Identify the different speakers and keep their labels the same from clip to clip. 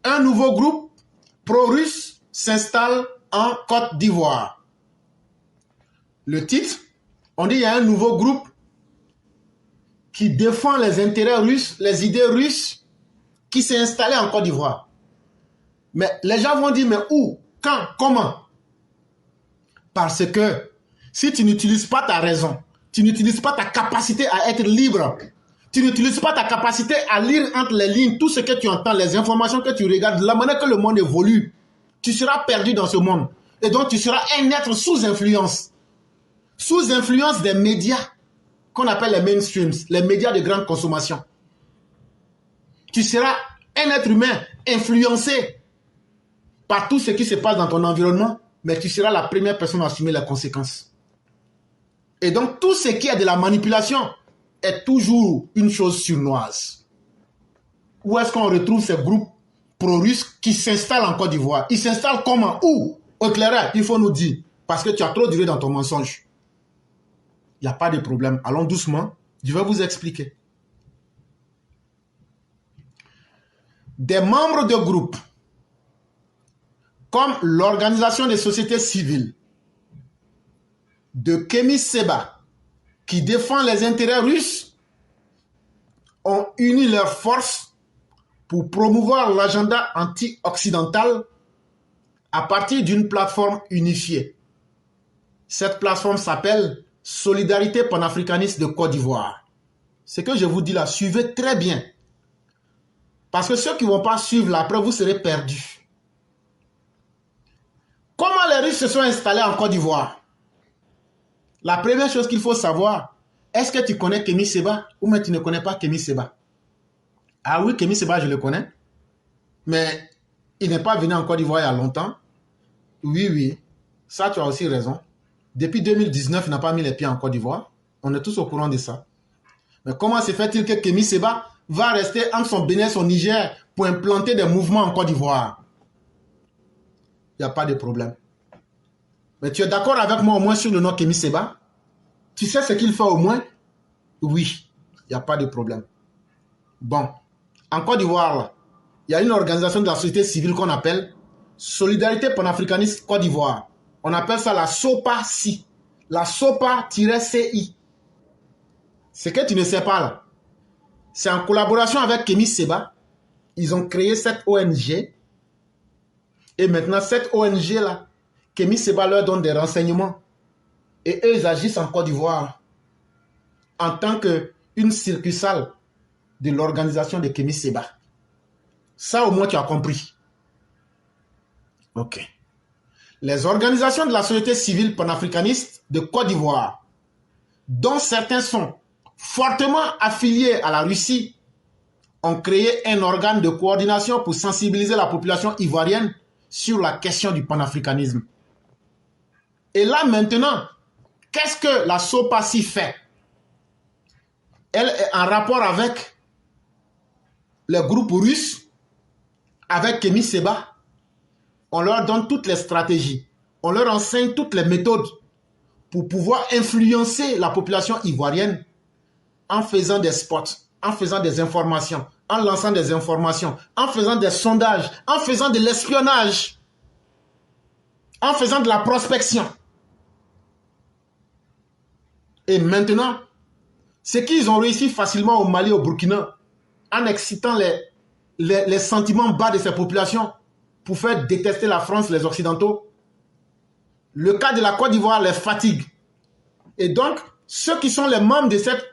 Speaker 1: un nouveau groupe pro-russe s'installe en Côte d'Ivoire. Le titre, on dit il y a un nouveau groupe qui défend les intérêts russes, les idées russes, qui s'est installé en Côte d'Ivoire. Mais les gens vont dire, mais où, quand, comment? Parce que si tu n'utilises pas ta raison, tu n'utilises pas ta capacité à être libre, tu n'utilises pas ta capacité à lire entre les lignes tout ce que tu entends, les informations que tu regardes, la manière que le monde évolue, tu seras perdu dans ce monde. Et donc tu seras un être sous influence des médias qu'on appelle les mainstreams, les médias de grande consommation. Tu seras un être humain influencé par tout ce qui se passe dans ton environnement, mais tu seras la première personne à assumer les conséquences. Et donc, tout ce qui est de la manipulation est toujours une chose surnoise. Où est-ce qu'on retrouve ces groupes pro-russes qui s'installent en Côte d'Ivoire? Ils s'installent comment? Où? Au clair, il faut nous dire. Parce que tu as trop duré dans ton mensonge. Il n'y a pas de problème. Allons doucement. Je vais vous expliquer. Des membres de groupes comme l'Organisation des sociétés civiles de Kémy Séba, qui défend les intérêts russes, ont uni leurs forces pour promouvoir l'agenda anti-occidental à partir d'une plateforme unifiée. Cette plateforme s'appelle Solidarité panafricaniste de Côte d'Ivoire. Ce que je vous dis là, suivez très bien. Parce que ceux qui ne vont pas suivre là, après vous serez perdus. Comment les Russes se sont installés en Côte d'Ivoire? La première chose qu'il faut savoir, est-ce que tu connais Kémy Séba ou même tu ne connais pas Kémy Séba? Ah oui, Kémy Séba, je le connais. Mais il n'est pas venu en Côte d'Ivoire il y a longtemps. Oui, ça tu as aussi raison. Depuis 2019, il n'a pas mis les pieds en Côte d'Ivoire. On est tous au courant de ça. Mais comment se fait-il que Kémy Séba va rester entre son Bénin et son Niger pour implanter des mouvements en Côte d'Ivoire? Il n'y a pas de problème. Mais tu es d'accord avec moi au moins sur le nom Kémy Séba? Tu sais ce qu'il fait au moins? Oui, il n'y a pas de problème. Bon, en Côte d'Ivoire, il y a une organisation de la société civile qu'on appelle Solidarité panafricaniste Côte d'Ivoire. On appelle ça la SOPA-CI. La SOPA-CI. Ce que tu ne sais pas là, c'est en collaboration avec Kémy Séba, ils ont créé cette ONG. Et maintenant, cette ONG-là, Kémy Séba leur donne des renseignements. Et eux, ils agissent en Côte d'Ivoire en tant qu'une succursale de l'organisation de Kémy Séba. Ça, au moins, tu as compris. Ok. Les organisations de la société civile panafricaniste de Côte d'Ivoire, dont certains sont fortement affiliés à la Russie, ont créé un organe de coordination pour sensibiliser la population ivoirienne sur la question du panafricanisme. Et là, maintenant, qu'est-ce que la SOPA-CI fait? Elle est en rapport avec les groupes russes, avec Kémy Séba. On leur donne toutes les stratégies. On leur enseigne toutes les méthodes pour pouvoir influencer la population ivoirienne en faisant des spots, en faisant des informations, en lançant des informations, en faisant des sondages, en faisant de l'espionnage, en faisant de la prospection. Et maintenant, ce qu'ils ont réussi facilement au Mali, au Burkina, en excitant les sentiments bas de ces populations pour faire détester la France, les Occidentaux, le cas de la Côte d'Ivoire les fatigue. Et donc, ceux qui sont les membres de cette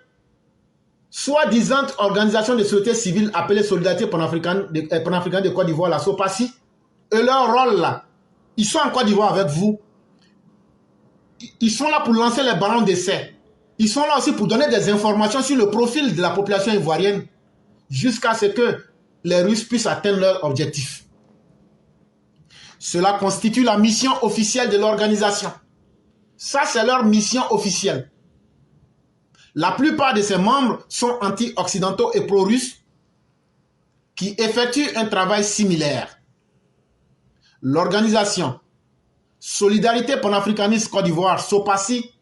Speaker 1: soi-disant organisation de société civile appelée Solidarité panafricaine de Côte d'Ivoire, la SOPA-CI, et leur rôle là, ils sont en Côte d'Ivoire avec vous. Ils sont là pour lancer les ballons d'essai. Ils sont là aussi pour donner des informations sur le profil de la population ivoirienne jusqu'à ce que les Russes puissent atteindre leur objectif. Cela constitue la mission officielle de l'organisation. Ça, c'est leur mission officielle. La plupart de ses membres sont anti-occidentaux et pro-russes qui effectuent un travail similaire. L'organisation Solidarité panafricaniste Côte d'Ivoire, SOPA-CI,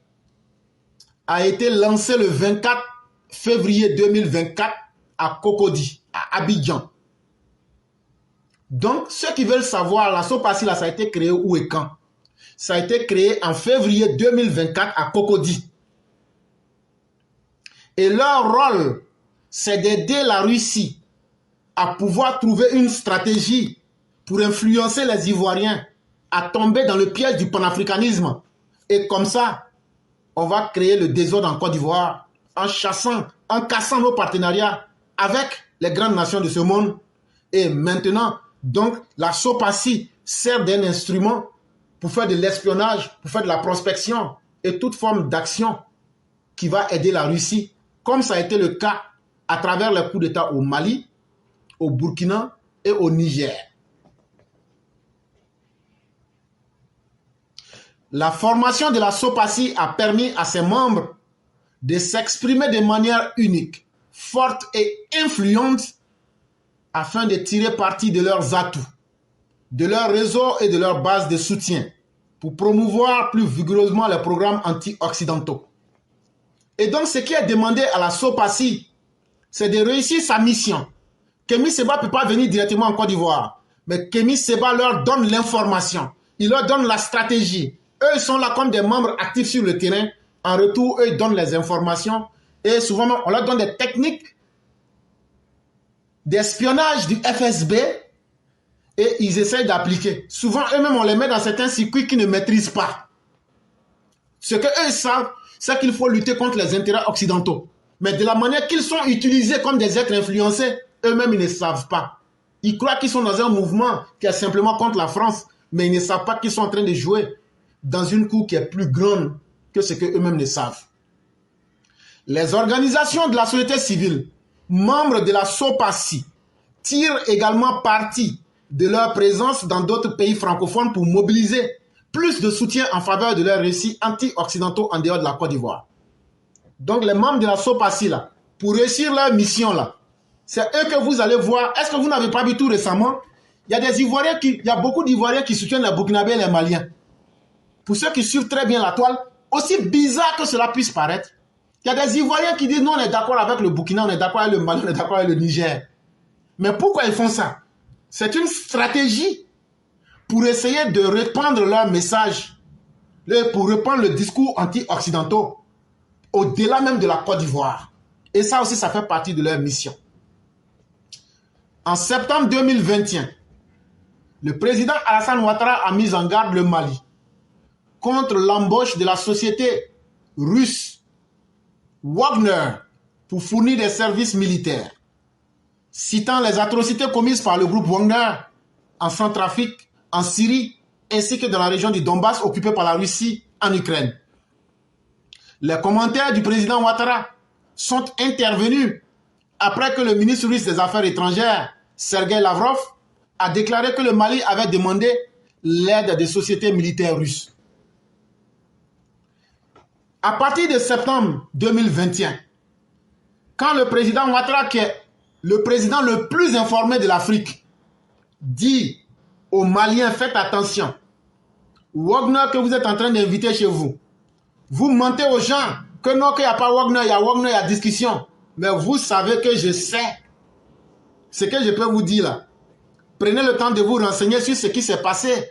Speaker 1: a été lancée le 24 février 2024 à Cocody, à Abidjan. Donc, ceux qui veulent savoir, la SOPACI, là, ça a été créé où et quand? Ça a été créé en février 2024 à Cocody. Et leur rôle, c'est d'aider la Russie à pouvoir trouver une stratégie pour influencer les Ivoiriens à tomber dans le piège du panafricanisme. Et comme ça, on va créer le désordre en Côte d'Ivoire en chassant, en cassant nos partenariats avec les grandes nations de ce monde. Et maintenant, donc, la SOPACI sert d'un instrument pour faire de l'espionnage, pour faire de la prospection et toute forme d'action qui va aider la Russie, comme ça a été le cas à travers les coups d'État au Mali, au Burkina et au Niger. La formation de la SOPACI a permis à ses membres de s'exprimer de manière unique, forte et influente afin de tirer parti de leurs atouts, de leur réseau et de leur base de soutien pour promouvoir plus vigoureusement les programmes anti-occidentaux. Et donc, ce qui est demandé à la SOPACI, c'est de réussir sa mission. Kémy Séba ne peut pas venir directement en Côte d'Ivoire, mais Kémy Séba leur donne l'information, il leur donne la stratégie. Eux, ils sont là comme des membres actifs sur le terrain. En retour, eux, ils donnent les informations. Et souvent, on leur donne des techniques d'espionnage du FSB et ils essayent d'appliquer. Souvent, eux-mêmes, on les met dans certains circuits qu'ils ne maîtrisent pas. Ce qu'eux savent, c'est qu'il faut lutter contre les intérêts occidentaux. Mais de la manière qu'ils sont utilisés comme des êtres influencés, eux-mêmes, ils ne savent pas. Ils croient qu'ils sont dans un mouvement qui est simplement contre la France, mais ils ne savent pas qu'ils sont en train de jouer dans une cour qui est plus grande que ce qu'eux-mêmes ne savent. Les organisations de la société civile, membres de la SOPACI, tirent également parti de leur présence dans d'autres pays francophones pour mobiliser plus de soutien en faveur de leurs récits anti-occidentaux en dehors de la Côte d'Ivoire. Donc les membres de la SOPACI, là, pour réussir leur mission, là, c'est eux que vous allez voir. Est-ce que vous n'avez pas vu tout récemment? Il y a beaucoup d'Ivoiriens qui soutiennent les Burkinabés et les Maliens. Pour ceux qui suivent très bien la toile, aussi bizarre que cela puisse paraître, il y a des Ivoiriens qui disent non, on est d'accord avec le Burkina, on est d'accord avec le Mali, on est d'accord avec le Niger. Mais pourquoi ils font ça? C'est une stratégie pour essayer de répandre leur message, pour répandre le discours anti-occidentaux au-delà même de la Côte d'Ivoire. Et ça aussi, ça fait partie de leur mission. En septembre 2021, le président Alassane Ouattara a mis en garde le Mali contre l'embauche de la société russe Wagner pour fournir des services militaires, citant les atrocités commises par le groupe Wagner en Centrafrique, en Syrie, ainsi que dans la région du Donbass occupée par la Russie en Ukraine. Les commentaires du président Ouattara sont intervenus après que le ministre russe des Affaires étrangères, Sergueï Lavrov, a déclaré que le Mali avait demandé l'aide des sociétés militaires russes. À partir de septembre 2021, quand le président Ouattara, qui est le président le plus informé de l'Afrique, dit aux Maliens, faites attention, Wagner que vous êtes en train d'inviter chez vous, vous mentez aux gens que non, qu'il n'y a pas Wagner, il y a discussion. Mais vous savez que je sais ce que je peux vous dire là. Prenez le temps de vous renseigner sur ce qui s'est passé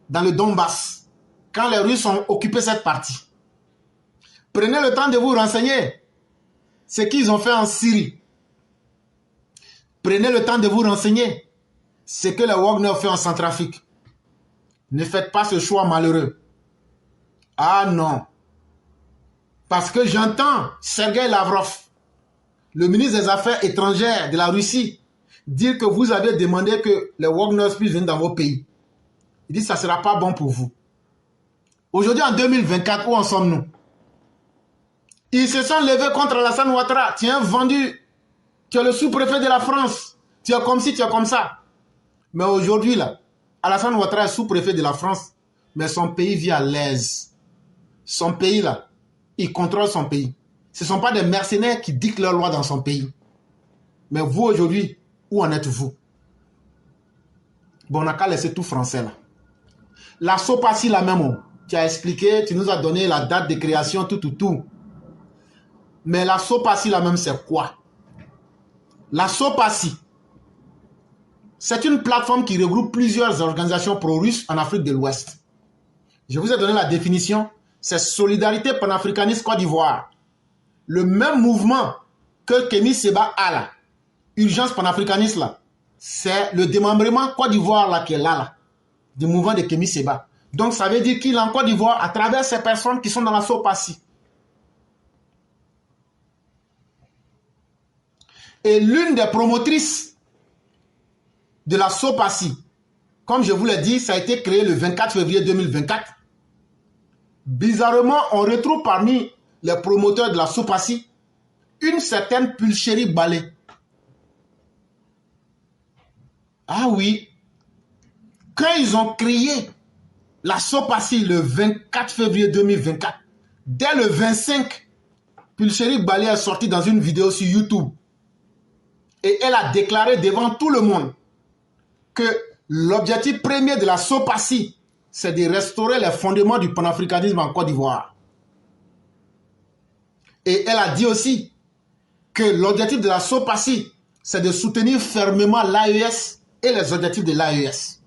Speaker 1: dans le Donbass, quand les Russes ont occupé cette partie. Prenez le temps de vous renseigner ce qu'ils ont fait en Syrie. Prenez le temps de vous renseigner ce que les Wagner ont fait en Centrafrique. Ne faites pas ce choix malheureux. Ah non. Parce que j'entends Sergueï Lavrov, le ministre des Affaires étrangères de la Russie, dire que vous avez demandé que les Wagner puissent venir dans vos pays. Il dit que ça ne sera pas bon pour vous. Aujourd'hui, en 2024, où en sommes-nous? Ils se sont levés contre Alassane Ouattara. Tu es un vendu. Tu es le sous-préfet de la France. Tu es comme ci, tu es comme ça. Mais aujourd'hui, là, Alassane Ouattara est sous-préfet de la France, mais son pays vit à l'aise. Son pays, là, il contrôle son pays. Ce ne sont pas des mercenaires qui dictent leurs lois dans son pays. Mais vous, aujourd'hui, où en êtes-vous? Bon, on n'a qu'à laisser tout français, là. La SOPACI, la même, tu as expliqué, tu nous as donné la date de création, tout. Mais la SOPACI, la même, c'est quoi? La SOPACI, C'est une plateforme qui regroupe plusieurs organisations pro-russes en Afrique de l'Ouest. Je vous ai donné la définition. C'est Solidarité panafricaniste Côte d'Ivoire. Le même mouvement que Kémy Séba a là, Urgence panafricaniste là, c'est le démembrement Côte d'Ivoire là qui est là, du mouvement de Kémy Séba. Donc ça veut dire qu'il est en Côte d'Ivoire à travers ces personnes qui sont dans la SOPACI. Et l'une des promotrices de la SOPACI, comme je vous l'ai dit, ça a été créé le 24 février 2024. Bizarrement, on retrouve parmi les promoteurs de la SOPACI une certaine Pulchérie Balé. Ah oui, quand ils ont créé la SOPACI le 24 février 2024, dès le 25, Pulchérie Balé est sortie dans une vidéo sur YouTube. Et elle a déclaré devant tout le monde que l'objectif premier de la SOPACI, c'est de restaurer les fondements du panafricanisme en Côte d'Ivoire. Et elle a dit aussi que l'objectif de la SOPACI, c'est de soutenir fermement l'AES et les objectifs de l'AES.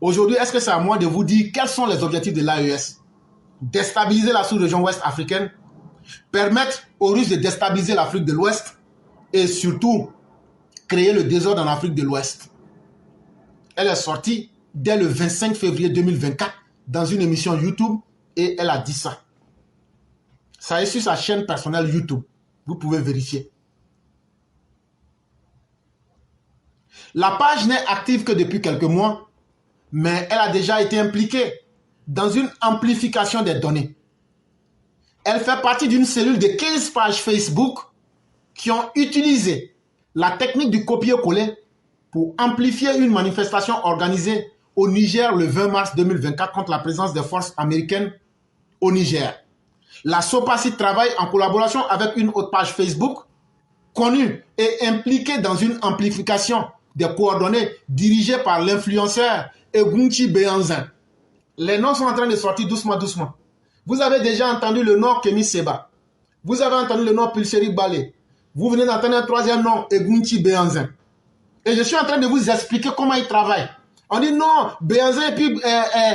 Speaker 1: Aujourd'hui, est-ce que c'est à moi de vous dire quels sont les objectifs de l'AES? Déstabiliser la sous-région ouest africaine, permettre aux Russes de déstabiliser l'Afrique de l'Ouest et surtout créer le désordre en Afrique de l'Ouest. Elle est sortie dès le 25 février 2024 dans une émission YouTube et elle a dit ça. Ça est sur sa chaîne personnelle YouTube. Vous pouvez vérifier. La page n'est active que depuis quelques mois, mais elle a déjà été impliquée dans une amplification des données. Elle fait partie d'une cellule de 15 pages Facebook qui ont utilisé la technique du copier-coller pour amplifier une manifestation organisée au Niger le 20 mars 2024 contre la présence des forces américaines au Niger. La SOPACI travaille en collaboration avec une autre page Facebook connue et impliquée dans une amplification des coordonnées dirigées par l'influenceur Egunchi Beanzin. Les noms sont en train de sortir doucement, doucement. Vous avez déjà entendu le nom Kémy Séba. Vous avez entendu le nom Pulchérie Balé. Vous venez d'entendre un troisième nom, Egunchi Beanzin. Et je suis en train de vous expliquer comment ils travaillent. On dit non, Beanzin et puis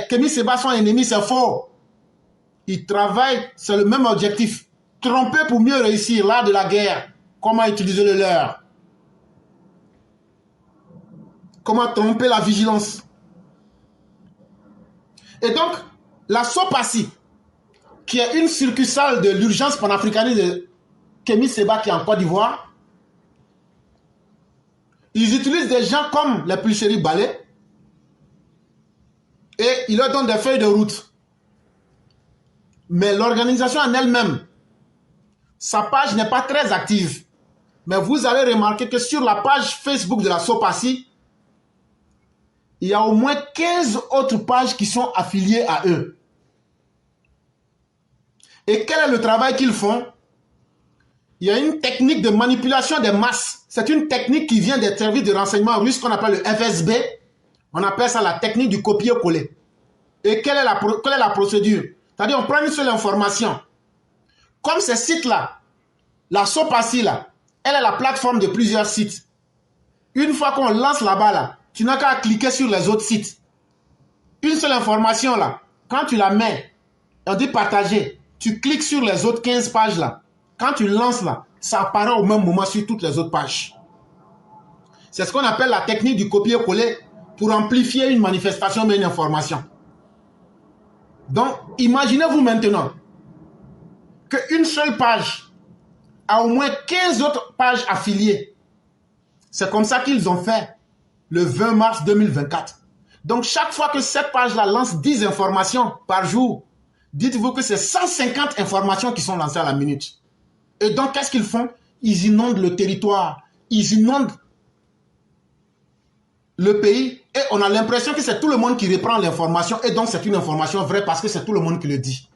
Speaker 1: Kémy Séba sont ennemis, c'est faux. Ils travaillent, c'est le même objectif. Tromper pour mieux réussir, l'art de la guerre. Comment utiliser le leurre. Comment tromper la vigilance. Et donc, la SOPACI, qui est une succursale de l'urgence panafricaniste de Kémy Séba qui est en Côte d'Ivoire, ils utilisent des gens comme les Pulchérie Balé et ils leur donnent des feuilles de route. Mais l'organisation en elle-même, sa page n'est pas très active. Mais vous allez remarquer que sur la page Facebook de la SOPACI, il y a au moins 15 autres pages qui sont affiliées à eux. Et quel est le travail qu'ils font? Il y a une technique de manipulation des masses. C'est une technique qui vient des services de renseignement russes qu'on appelle le FSB. On appelle ça la technique du copier-coller. Et quelle est la procédure? C'est-à-dire, on prend une seule information. Comme ces sites-là, la SOPACI, là, elle est la plateforme de plusieurs sites. Une fois qu'on lance là-bas, là, tu n'as qu'à cliquer sur les autres sites. Une seule information, là, quand tu la mets, on dit partager, tu cliques sur les autres 15 pages, là. Quand tu lances, là, ça apparaît au même moment sur toutes les autres pages. C'est ce qu'on appelle la technique du copier-coller pour amplifier une manifestation mais une information. Donc, imaginez-vous maintenant qu'une seule page a au moins 15 autres pages affiliées. C'est comme ça qu'ils ont fait le 20 mars 2024. Donc, chaque fois que cette page-là lance 10 informations par jour, dites-vous que c'est 150 informations qui sont lancées à la minute. Et donc, qu'est-ce qu'ils font? Ils inondent le territoire, ils inondent le pays et on a l'impression que c'est tout le monde qui reprend l'information et donc c'est une information vraie parce que c'est tout le monde qui le dit.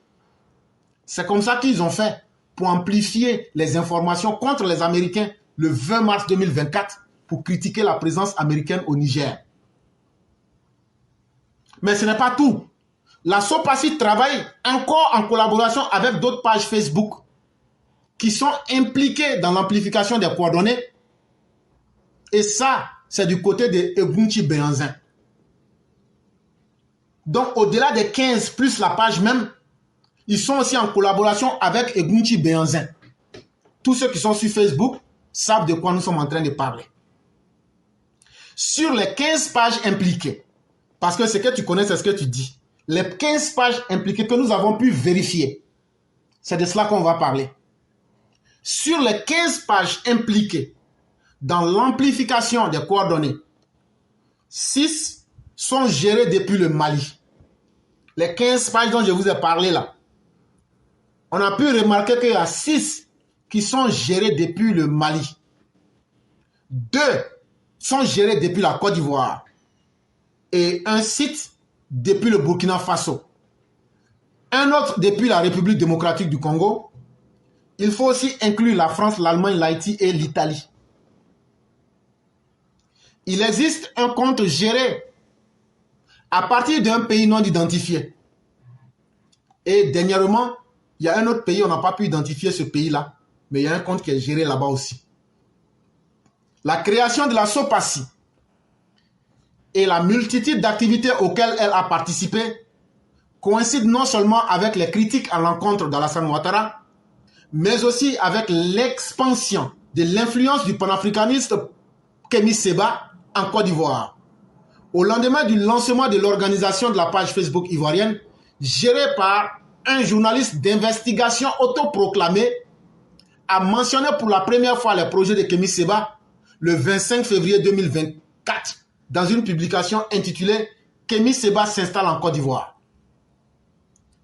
Speaker 1: C'est comme ça qu'ils ont fait pour amplifier les informations contre les Américains le 20 mars 2024 pour critiquer la présence américaine au Niger. Mais ce n'est pas tout. La SOPACI travaille encore en collaboration avec d'autres pages Facebook qui sont impliquées dans l'amplification des coordonnées. Et ça, c'est du côté de Egunchi Béhanzin. Donc, au-delà des 15 plus la page même, ils sont aussi en collaboration avec Egunchi Béhanzin. Tous ceux qui sont sur Facebook savent de quoi nous sommes en train de parler. Sur les 15 pages impliquées, parce que ce que tu connais, c'est ce que tu dis. Les 15 pages impliquées que nous avons pu vérifier, c'est de cela qu'on va parler. Sur les 15 pages impliquées dans l'amplification des coordonnées, 6 sont gérées depuis le Mali. Les 15 pages dont je vous ai parlé là, on a pu remarquer qu'il y a 6 qui sont gérées depuis le Mali. 2 sont gérées depuis la Côte d'Ivoire. Et un site depuis le Burkina Faso. Un autre depuis la République démocratique du Congo. Il faut aussi inclure la France, l'Allemagne, l'Haïti et l'Italie. Il existe un compte géré à partir d'un pays non identifié. Et dernièrement, il y a un autre pays, on n'a pas pu identifier ce pays-là, mais il y a un compte qui est géré là-bas aussi. La création de la SOPACI et la multitude d'activités auxquelles elle a participé coïncident non seulement avec les critiques à l'encontre d'Alassane Ouattara, mais aussi avec l'expansion de l'influence du panafricaniste Kémy Séba en Côte d'Ivoire. Au lendemain du lancement de l'organisation de la page Facebook ivoirienne, gérée par un journaliste d'investigation autoproclamé, a mentionné pour la première fois les projets de Kémy Séba le 25 février 2024 dans une publication intitulée « Kémy Séba s'installe en Côte d'Ivoire ».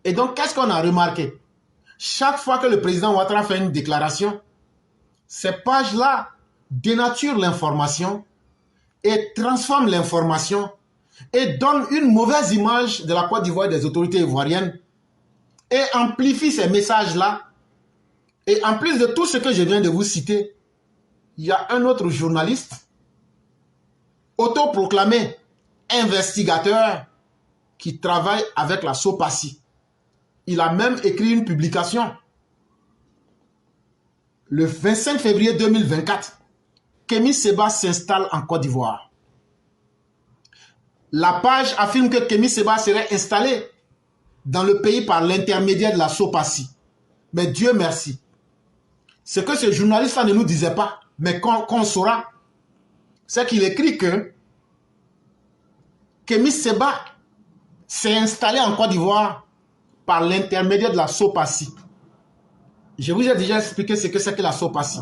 Speaker 1: Et donc, qu'est-ce qu'on a remarqué? Chaque fois que le président Ouattara fait une déclaration, ces pages-là dénaturent l'information et transforment l'information et donnent une mauvaise image de la Côte d'Ivoire et des autorités ivoiriennes et amplifient ces messages-là. Et en plus de tout ce que je viens de vous citer, il y a un autre journaliste autoproclamé investigateur qui travaille avec la SOPACI. Il a même écrit une publication le 25 février 2024. Kémy Séba s'installe en Côte d'Ivoire. La page affirme que Kémy Séba serait installé dans le pays par l'intermédiaire de la SOPACI. Mais Dieu merci. Ce que ce journaliste-là ne nous disait pas, mais qu'on saura, c'est qu'il écrit que Kémy Séba s'est installé en Côte d'Ivoire par l'intermédiaire de la SOPACI. Je vous ai déjà expliqué ce que c'est que la SOPACI.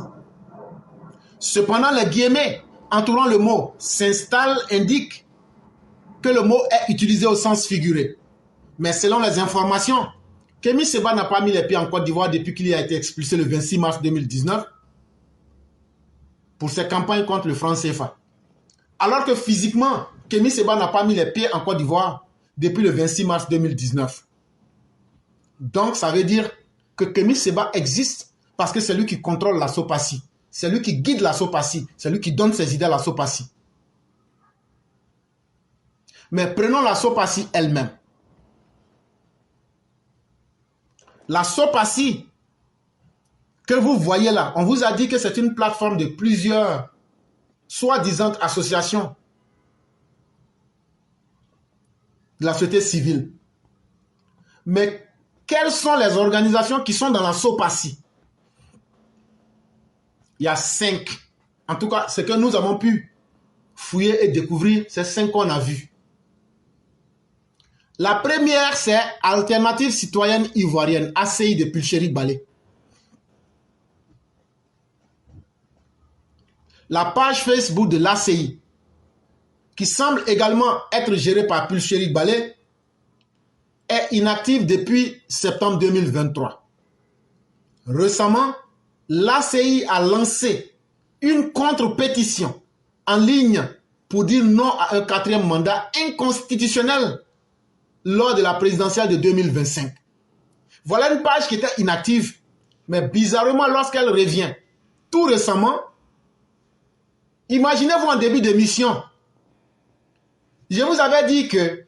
Speaker 1: Cependant, les guillemets entourant le mot « s'installe » indiquent que le mot est utilisé au sens figuré. Mais selon les informations, Kémy Séba n'a pas mis les pieds en Côte d'Ivoire depuis qu'il a été expulsé le 26 mars 2019 pour ses campagnes contre le franc CFA. Alors que physiquement, Kémy Séba n'a pas mis les pieds en Côte d'Ivoire depuis le 26 mars 2019. Donc, ça veut dire que Kémy Séba existe parce que c'est lui qui contrôle la SOPACI. C'est lui qui guide la SOPACI. C'est lui qui donne ses idées à la SOPACI. Mais prenons la SOPACI elle-même. La SOPACI que vous voyez là, on vous a dit que c'est une plateforme de plusieurs soi-disant associations de la société civile. Mais quelles sont les organisations qui sont dans la SOPACI? Il y a 5. En tout cas, ce que nous avons pu fouiller et découvrir, c'est 5 qu'on a vus. La première, c'est Alternative Citoyenne Ivoirienne, ACI de Pulchéry Balé. La page Facebook de l'ACI, qui semble également être gérée par Pulchéry Balé, est inactive depuis septembre 2023. Récemment, l'ACI a lancé une contre-pétition en ligne pour dire non à un 4e mandat inconstitutionnel lors de la présidentielle de 2025. Voilà une page qui était inactive, mais bizarrement, lorsqu'elle revient, tout récemment, imaginez-vous en début d'émission, je vous avais dit que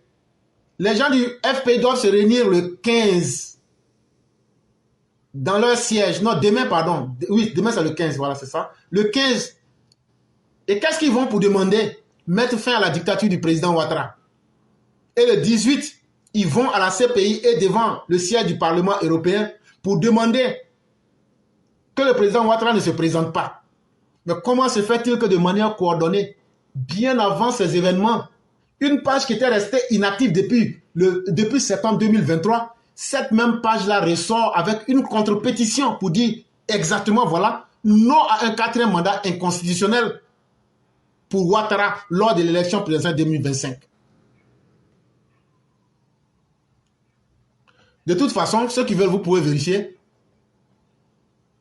Speaker 1: les gens du FPI doivent se réunir le 15 dans leur siège. Non, demain, pardon. Oui, demain c'est le 15, voilà, c'est ça. Le 15 Et qu'est-ce qu'ils vont pour demander? Mettre fin à la dictature du président Ouattara. Et le 18, ils vont à la CPI et devant le siège du Parlement européen pour demander que le président Ouattara ne se présente pas. Mais comment se fait-il que de manière coordonnée, bien avant ces événements, une page qui était restée inactive depuis septembre 2023, cette même page-là ressort avec une contre-pétition pour dire exactement, voilà, non à un 4e mandat inconstitutionnel pour Ouattara lors de l'élection présidentielle 2025. De toute façon, ceux qui veulent, vous pouvez vérifier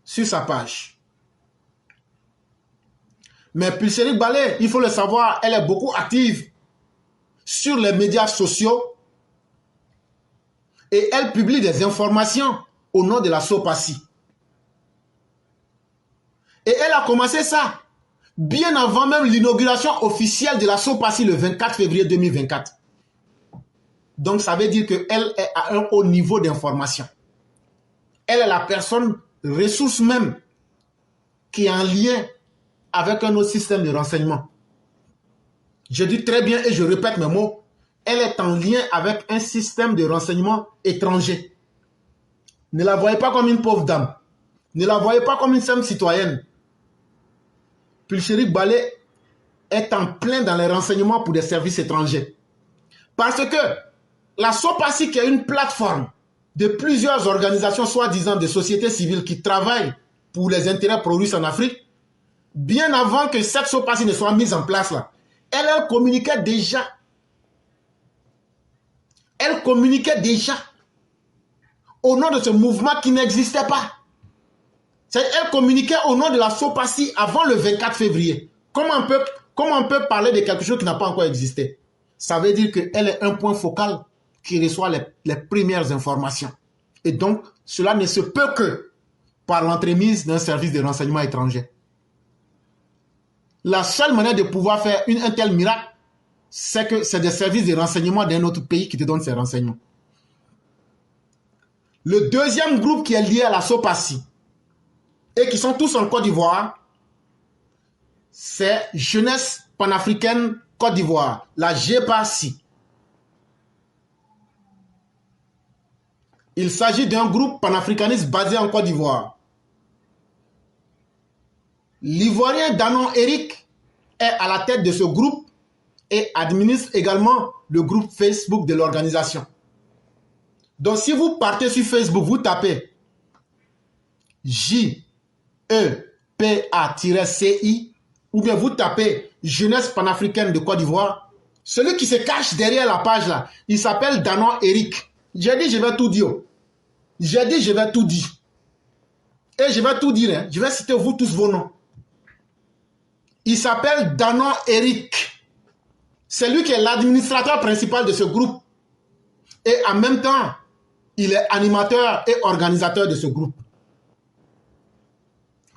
Speaker 1: sur sa page. Mais Pulseric Balé, il faut le savoir, elle est beaucoup active sur les médias sociaux et elle publie des informations au nom de la SOPACI. Et elle a commencé ça bien avant même l'inauguration officielle de la SOPACI le 24 février 2024. Donc ça veut dire qu'elle est à un haut niveau d'information. Elle est la personne ressource même qui est en lien avec un autre système de renseignement. Je dis très bien et je répète mes mots. Elle est en lien avec un système de renseignement étranger. Ne la voyez pas comme une pauvre dame. Ne la voyez pas comme une simple citoyenne. Pulseric Balé est en plein dans les renseignements pour des services étrangers. Parce que la SOPACI, qui est une plateforme de plusieurs organisations, soi-disant de sociétés civiles qui travaillent pour les intérêts pro-russes en Afrique, bien avant que cette SOPACI ne soit mise en place là, elle communiquait déjà. Elle communiquait déjà au nom de ce mouvement qui n'existait pas. Elle communiquait au nom de la SOPACI avant le 24 février. Comment on peut parler de quelque chose qui n'a pas encore existé? Ça veut dire qu'elle est un point focal qui reçoit les premières informations. Et donc, cela ne se peut que par l'entremise d'un service de renseignement étranger. La seule manière de pouvoir faire un tel miracle, c'est que c'est des services de renseignement d'un autre pays qui te donnent ces renseignements. Le deuxième groupe qui est lié à la SOPACI et qui sont tous en Côte d'Ivoire, c'est Jeunesse panafricaine Côte d'Ivoire, la GEPACI. Il s'agit d'un groupe panafricaniste basé en Côte d'Ivoire. L'Ivoirien Danon Eric est à la tête de ce groupe et administre également le groupe Facebook de l'organisation. Donc si vous partez sur Facebook, vous tapez JEPA-CI ou bien vous tapez Jeunesse panafricaine de Côte d'Ivoire, celui qui se cache derrière la page là, il s'appelle Danon Eric. J'ai dit je vais tout dire. J'ai dit je vais tout dire. Et je vais tout dire, hein. Je vais citer vous tous vos noms. Il s'appelle Danon Eric. C'est lui qui est l'administrateur principal de ce groupe. Et en même temps, il est animateur et organisateur de ce groupe.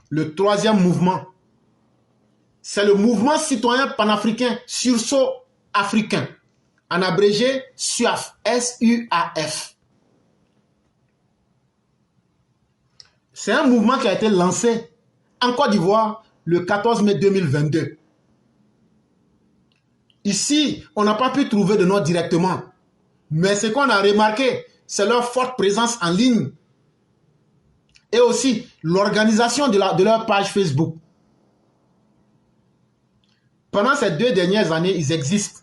Speaker 1: Le troisième mouvement, c'est le mouvement citoyen panafricain sursaut africain. En abrégé, SUAF. S-U-A-F. C'est un mouvement qui a été lancé en Côte d'Ivoire le 14 mai 2022. Ici, on n'a pas pu trouver de nom directement. Mais ce qu'on a remarqué, c'est leur forte présence en ligne. Et aussi l'organisation de leur page Facebook. Pendant ces 2 dernières années, ils existent.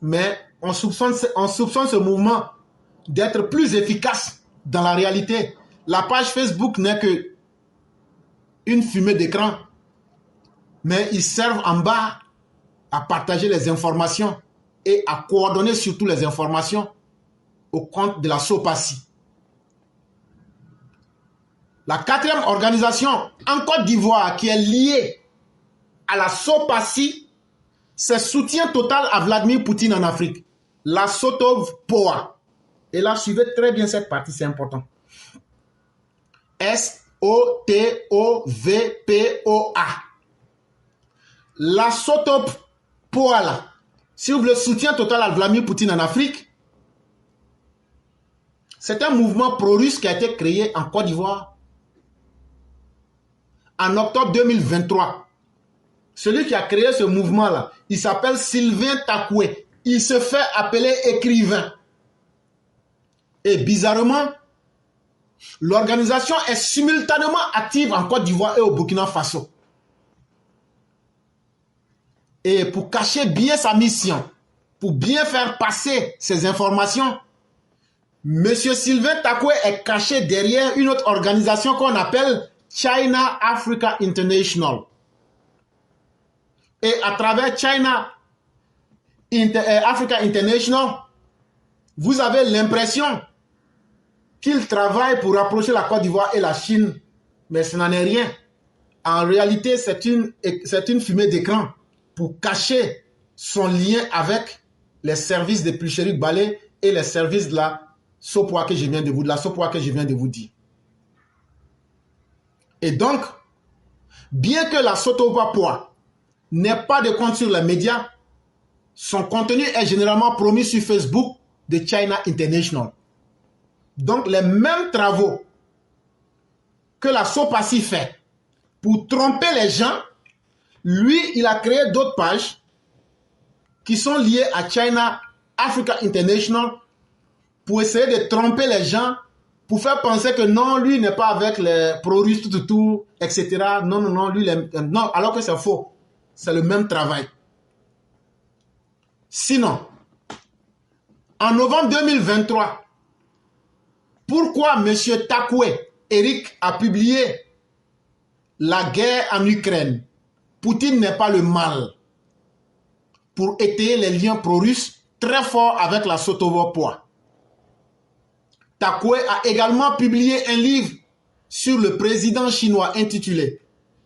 Speaker 1: Mais on soupçonne ce mouvement d'être plus efficace dans la réalité. La page Facebook n'est que une fumée d'écran. Mais ils servent en bas à partager les informations et à coordonner surtout les informations au compte de la SOPACI. La 4e organisation en Côte d'Ivoire qui est liée à la SOPACI, c'est Soutien total à Vladimir Poutine en Afrique. La SOTOV-POA. Et là, suivez très bien cette partie, c'est important. S-O-T-O-V-P-O-A. La SOTOV-POA, là, si vous voulez, Soutien total à Vladimir Poutine en Afrique, c'est un mouvement pro-russe qui a été créé en Côte d'Ivoire en octobre 2023. celui qui a créé ce mouvement-là, il s'appelle Sylvain Takoué. Il se fait appeler écrivain. Et bizarrement, l'organisation est simultanément active en Côte d'Ivoire et au Burkina Faso. Et pour cacher bien sa mission, pour bien faire passer ses informations, M. Sylvain Takoué est caché derrière une autre organisation qu'on appelle China Africa International. Et à travers China Africa International, vous avez l'impression qu'il travaille pour rapprocher la Côte d'Ivoire et la Chine, mais ce n'en est rien. En réalité, c'est une fumée d'écran pour cacher son lien avec les services de Plucherik Balé et les services de la SOPOA que je viens de vous dire. Et donc, bien que la SOPOA n'ait pas de compte sur les médias, son contenu est généralement promis sur Facebook de China International. Donc, les mêmes travaux que la SOPACI fait pour tromper les gens, lui, il a créé d'autres pages qui sont liées à China Africa International pour essayer de tromper les gens, pour faire penser que non, lui n'est pas avec les pro-russes, tout, etc. Non, lui, non, alors que c'est faux. C'est le même travail. Sinon, en novembre 2023, pourquoi M. Takoué, Eric, a publié la guerre en Ukraine? Poutine n'est pas le mal. Pour étayer les liens pro-russes très forts avec la SOPOA. Takoué a également publié un livre sur le président chinois intitulé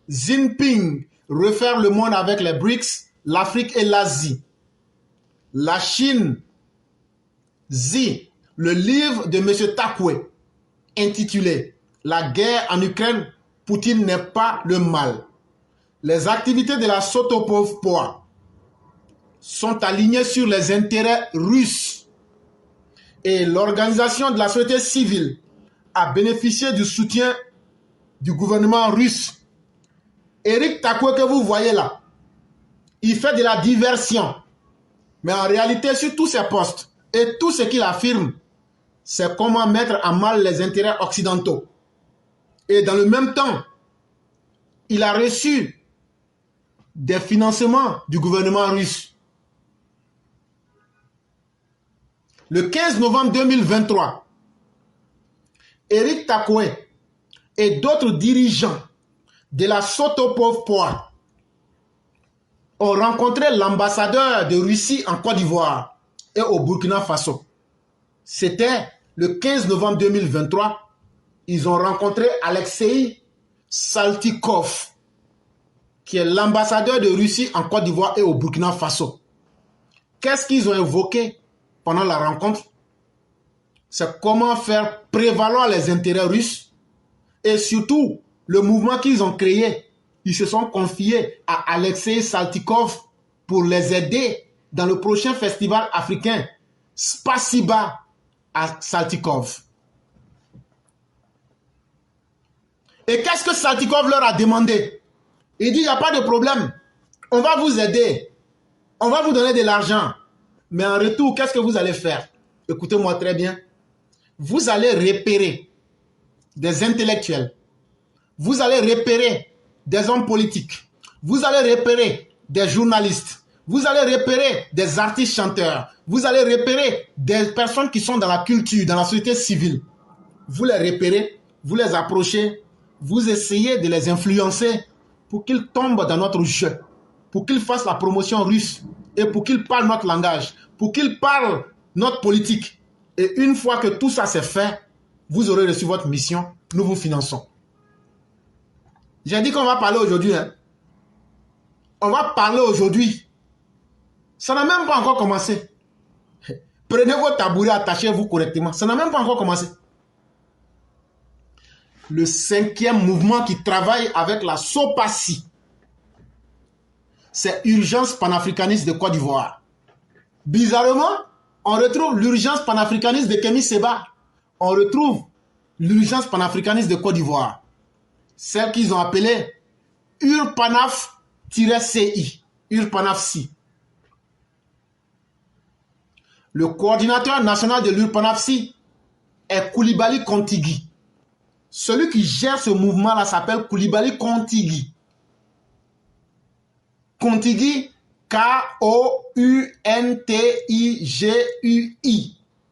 Speaker 1: Xi Jinping, refaire le monde avec les BRICS, l'Afrique et l'Asie. La Chine, Xi, le livre de M. Takoué, intitulé La guerre en Ukraine, Poutine n'est pas le mal. Les activités de la SOPOA sont alignées sur les intérêts russes. Et l'organisation de la société civile a bénéficié du soutien du gouvernement russe. Eric Takoué que vous voyez là, il fait de la diversion. Mais en réalité, sur tous ses postes et tout ce qu'il affirme, c'est comment mettre en mal les intérêts occidentaux. Et dans le même temps, il a reçu des financements du gouvernement russe. Le 15 novembre 2023, Eric Takoué et d'autres dirigeants de la SOPOA ont rencontré l'ambassadeur de Russie en Côte d'Ivoire et au Burkina Faso. C'était le 15 novembre 2023. Ils ont rencontré Alexei Saltykov, qui est l'ambassadeur de Russie en Côte d'Ivoire et au Burkina Faso. Qu'est-ce qu'ils ont évoqué pendant la rencontre? C'est comment faire prévaloir les intérêts russes et surtout le mouvement qu'ils ont créé. Ils se sont confiés à Alexei Saltykov pour les aider dans le prochain festival africain Spasiba à Saltykov. Et qu'est-ce que Saltykov leur a demandé? Il dit, il n'y a pas de problème. On va vous aider. On va vous donner de l'argent. Mais en retour, qu'est-ce que vous allez faire? Écoutez-moi très bien. Vous allez repérer des intellectuels. Vous allez repérer des hommes politiques. Vous allez repérer des journalistes. Vous allez repérer des artistes chanteurs. Vous allez repérer des personnes qui sont dans la culture, dans la société civile. Vous les repérez, vous les approchez, vous essayez de les influencer pour qu'ils tombent dans notre jeu, pour qu'ils fassent la promotion russe et pour qu'ils parlent notre langage, pour qu'ils parlent notre politique. Et une fois que tout ça c'est fait, vous aurez reçu votre mission, nous vous finançons. J'ai dit qu'on va parler aujourd'hui. Hein. On va parler aujourd'hui. Ça n'a même pas encore commencé. Prenez vos tabourets, attachez-vous correctement. Ça n'a même pas encore commencé. Le 5e mouvement qui travaille avec la SOPACI, c'est Urgence panafricaniste de Côte d'Ivoire. Bizarrement, on retrouve l'Urgence panafricaniste de Kémy Séba. On retrouve l'Urgence panafricaniste de Côte d'Ivoire. Celle qu'ils ont appelée URPANAF URPANAF-CI, URPANAF-CI. Le coordinateur national de l'URPANAF-CI est Koulibaly Kontigui. Celui qui gère ce mouvement-là s'appelle Koulibaly Kontigui. Kontigui, K-O-U-N-T-I-G-U-I.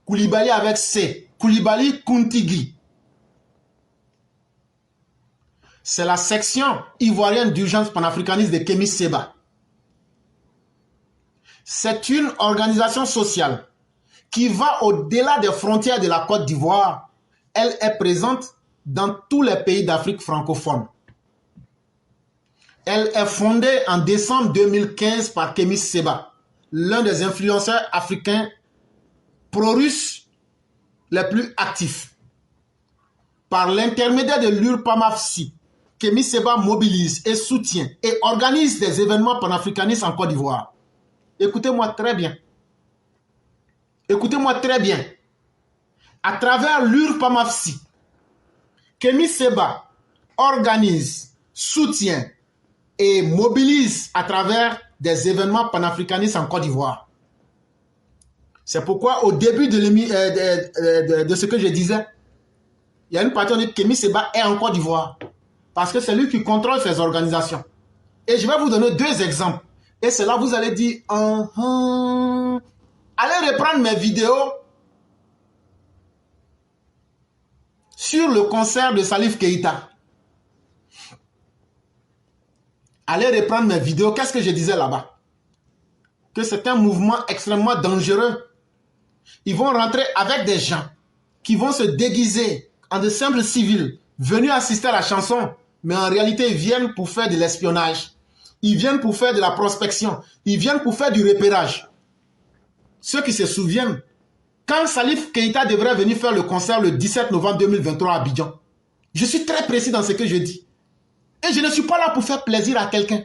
Speaker 1: Koulibaly avec C. Koulibaly Kontigui. C'est la section ivoirienne d'urgence panafricaniste de Kémy Séba. C'est une organisation sociale qui va au-delà des frontières de la Côte d'Ivoire. Elle est présente dans tous les pays d'Afrique francophone. Elle est fondée en décembre 2015 par Kémy Séba, l'un des influenceurs africains pro-russes les plus actifs. Par l'intermédiaire de l'URPANAF-CI, Kémy Séba mobilise et soutient et organise des événements panafricanistes en Côte d'Ivoire. Écoutez-moi très bien. Écoutez-moi très bien. À travers l'URPANAF-CI, Kémy Séba organise, soutient et mobilise à travers des événements panafricanistes en Côte d'Ivoire. C'est pourquoi au début de ce que je disais, il y a une partie où on dit que Kémy Séba est en Côte d'Ivoire. Parce que c'est lui qui contrôle ces organisations. Et je vais vous donner deux exemples. Et c'est là que vous allez dire, allez reprendre mes vidéos sur le concert de Salif Keïta. Allez reprendre mes vidéos. Qu'est-ce que je disais là-bas? Que c'est un mouvement extrêmement dangereux. Ils vont rentrer avec des gens qui vont se déguiser en de simples civils, venus assister à la chanson, mais en réalité, ils viennent pour faire de l'espionnage. Ils viennent pour faire de la prospection. Ils viennent pour faire du repérage. Ceux qui se souviennent, quand Salif Keïta devrait venir faire le concert le 17 novembre 2023 à Abidjan, je suis très précis dans ce que je dis. Et je ne suis pas là pour faire plaisir à quelqu'un.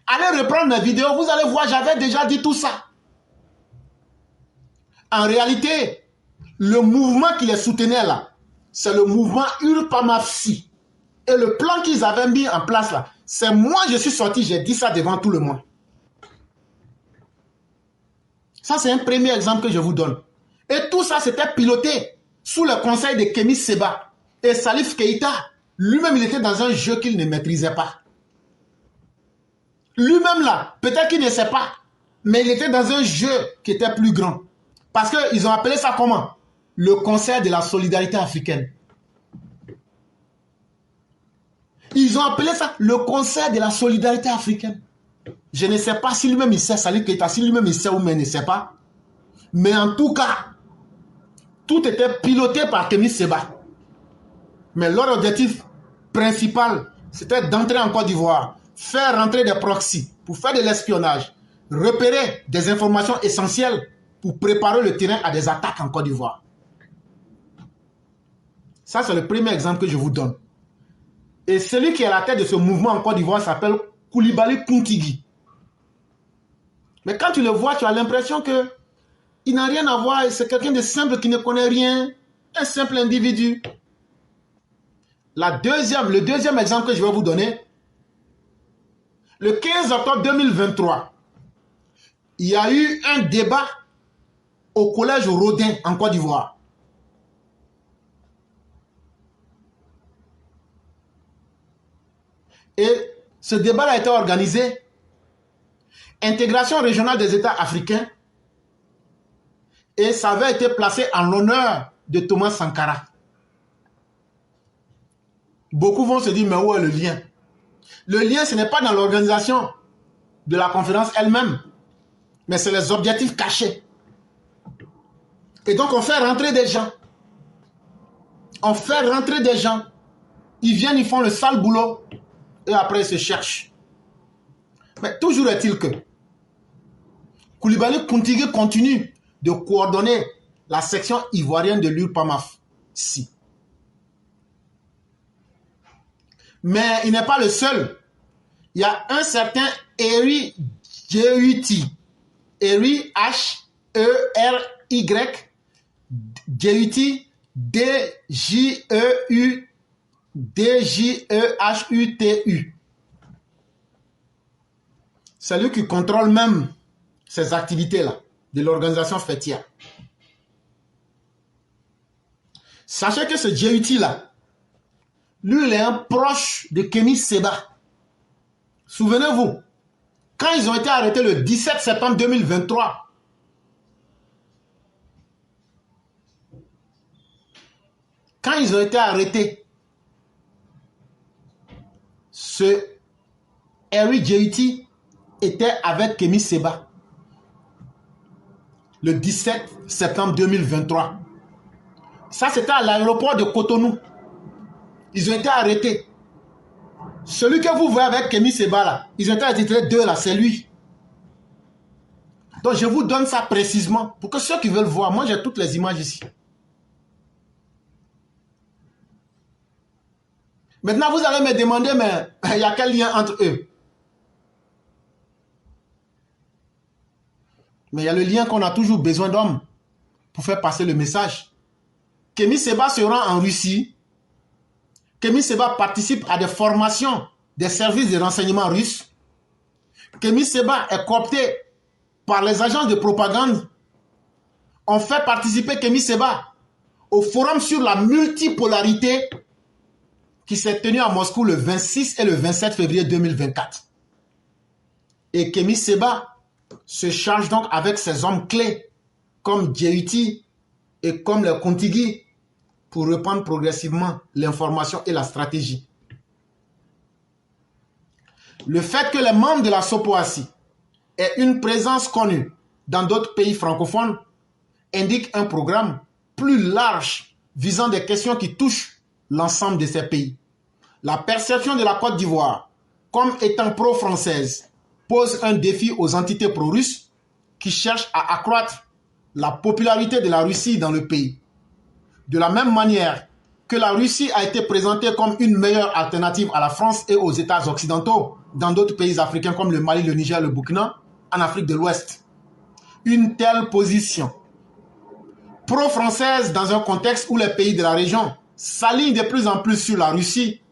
Speaker 1: Allez reprendre mes vidéos, vous allez voir, j'avais déjà dit tout ça. En réalité, le mouvement qui les soutenait là, c'est le mouvement URPANAF-CI. Et le plan qu'ils avaient mis en place là, c'est moi, je suis sorti, j'ai dit ça devant tout le monde. Ça, c'est un premier exemple que je vous donne. Et tout ça, c'était piloté sous le conseil de Kémy Séba. Et Salif Keïta, lui-même, il était dans un jeu qu'il ne maîtrisait pas. Lui-même là, peut-être qu'il ne sait pas, mais il était dans un jeu qui était plus grand. Parce qu'ils ont appelé ça comment? Le concert de la solidarité africaine. Ils ont appelé ça le concert de la solidarité africaine. Je ne sais pas si lui-même il sait, Salif Keïta, si lui-même il sait ou mais il ne sait pas. Mais en tout cas, tout était piloté par Kémy Séba. Mais leur objectif principal, c'était d'entrer en Côte d'Ivoire, faire rentrer des proxys pour faire de l'espionnage, repérer des informations essentielles pour préparer le terrain à des attaques en Côte d'Ivoire. Ça, c'est le premier exemple que je vous donne. Et celui qui est à la tête de ce mouvement en Côte d'Ivoire s'appelle Koulibaly Kontigui. Mais quand tu le vois, tu as l'impression que il n'a rien à voir. C'est quelqu'un de simple qui ne connaît rien. Un simple individu. Le deuxième exemple que je vais vous donner. Le 15 octobre 2023, il y a eu un débat au collège Rodin en Côte d'Ivoire. Et ce débat a été organisé. Intégration régionale des États africains. Et ça avait été placé en l'honneur de Thomas Sankara. Beaucoup vont se dire, mais où est le lien? Le lien, ce n'est pas dans l'organisation de la conférence elle-même, mais c'est les objectifs cachés. Et donc, on fait rentrer des gens. On fait rentrer des gens. Ils viennent, ils font le sale boulot, et après, ils se cherchent. Mais toujours est-il que Koulibaly Kontigui continue de coordonner la section ivoirienne de l'URPANAF-CI. Mais il n'est pas le seul. Il y a un certain Eri Djeuti. Eri H-E-R-Y Djeuti D-J-E-H-U-T-U. C'est lui qui contrôle même ces activités-là de l'organisation fêtière. Sachez que ce Djéhuti-là, lui, il est un proche de Kémy Séba. Souvenez-vous, quand ils ont été arrêtés le 17 septembre 2023, quand ils ont été arrêtés, ce Henry Djéhuti était avec Kémy Séba le 17 septembre 2023. Ça, c'était à l'aéroport de Cotonou. Ils ont été arrêtés. Celui que vous voyez avec Kémy Séba là, ils ont été arrêtés deux là, c'est lui. Donc je vous donne ça précisément pour que ceux qui veulent voir, moi j'ai toutes les images ici. Maintenant vous allez me demander, mais il y a quel lien entre eux? Mais il y a le lien qu'on a toujours besoin d'hommes pour faire passer le message. Kémy Séba se rend en Russie. Kémy Séba participe à des formations des services de renseignement russes. Kémy Séba est coopté par les agences de propagande. On fait participer Kémy Séba au forum sur la multipolarité qui s'est tenu à Moscou le 26 et le 27 février 2024. Et Kémy Séba se charge donc avec ses hommes clés comme Djéhuti et comme les Kontigui pour reprendre progressivement l'information et la stratégie. Le fait que les membres de la SOPOACI aient une présence connue dans d'autres pays francophones indique un programme plus large visant des questions qui touchent l'ensemble de ces pays. La perception de la Côte d'Ivoire comme étant pro-française pose un défi aux entités pro-russes qui cherchent à accroître la popularité de la Russie dans le pays. De la même manière que la Russie a été présentée comme une meilleure alternative à la France et aux États occidentaux dans d'autres pays africains comme le Mali, le Niger, le Burkina, en Afrique de l'Ouest. Une telle position pro-française dans un contexte où les pays de la région s'alignent de plus en plus sur la Russie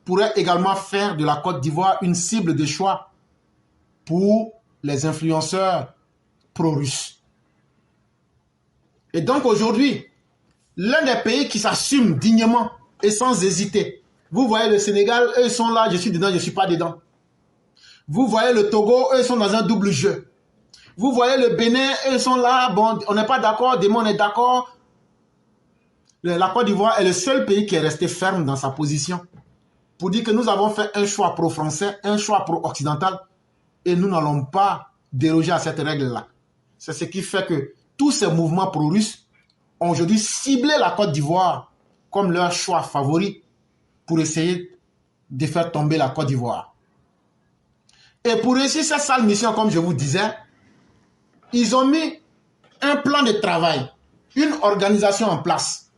Speaker 1: pourrait également faire de la Côte d'Ivoire une cible de choix pour les influenceurs pro-russes. Et donc aujourd'hui, l'un des pays qui s'assume dignement et sans hésiter, vous voyez le Sénégal, eux ils sont là, je suis dedans, je ne suis pas dedans. Vous voyez le Togo, eux ils sont dans un double jeu. Vous voyez le Bénin, eux ils sont là, bon, on n'est pas d'accord, demain on est d'accord. La Côte d'Ivoire est le seul pays qui est resté ferme dans sa position pour dire que nous avons fait un choix pro-français, un choix pro-occidental et nous n'allons pas déroger à cette règle-là. C'est ce qui fait que tous ces mouvements pro-russes ont aujourd'hui ciblé la Côte d'Ivoire comme leur choix favori pour essayer de faire tomber la Côte d'Ivoire. Et pour réussir cette sale mission, comme je vous disais, ils ont mis un plan de travail, une organisation en place.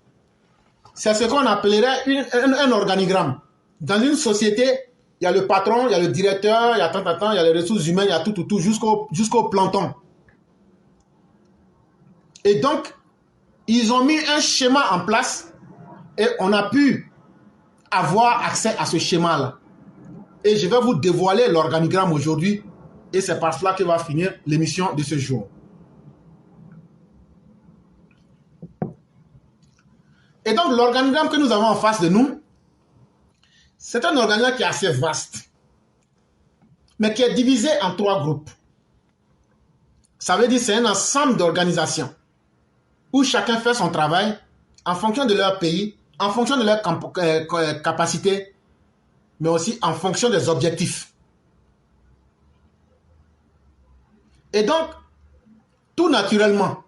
Speaker 1: C'est ce qu'on appellerait un organigramme. Dans une société, il y a le patron, il y a le directeur, il y a il y a les ressources humaines, il y a tout, jusqu'au planton. Et donc, ils ont mis un schéma en place et on a pu avoir accès à ce schéma-là. Et je vais vous dévoiler l'organigramme aujourd'hui et c'est par cela que va finir l'émission de ce jour. Et donc, l'organigramme que nous avons en face de nous, c'est un organigramme qui est assez vaste, mais qui est divisé en 3 groupes. Ça veut dire que c'est un ensemble d'organisations où chacun fait son travail en fonction de leur pays, en fonction de leur capacité, mais aussi en fonction des objectifs. Et donc, tout naturellement,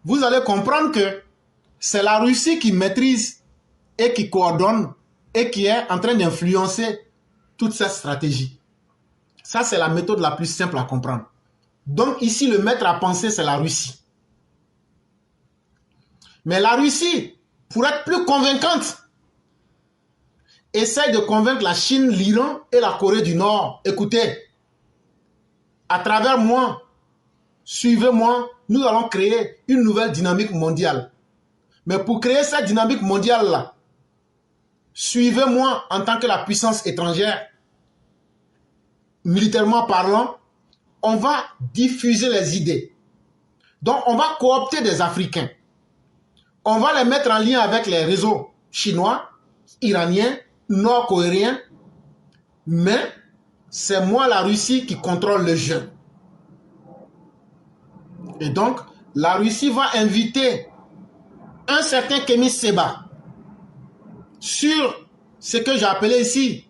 Speaker 1: vous allez comprendre que c'est la Russie qui maîtrise et qui coordonne et qui est en train d'influencer toute cette stratégie. Ça, c'est la méthode la plus simple à comprendre. Donc ici, le maître à penser, c'est la Russie. Mais la Russie, pour être plus convaincante, essaye de convaincre la Chine, l'Iran et la Corée du Nord. Écoutez, à travers moi, suivez-moi, nous allons créer une nouvelle dynamique mondiale. Mais pour créer cette dynamique mondiale-là, suivez-moi en tant que la puissance étrangère. militairement parlant, on va diffuser les idées. Donc, on va coopter des Africains. On va les mettre en lien avec les réseaux chinois, iraniens, nord-coréens. Mais c'est moi, la Russie, qui contrôle le jeu. Et donc, la Russie va inviter un certain Kémy Séba sur ce que j'ai appelé ici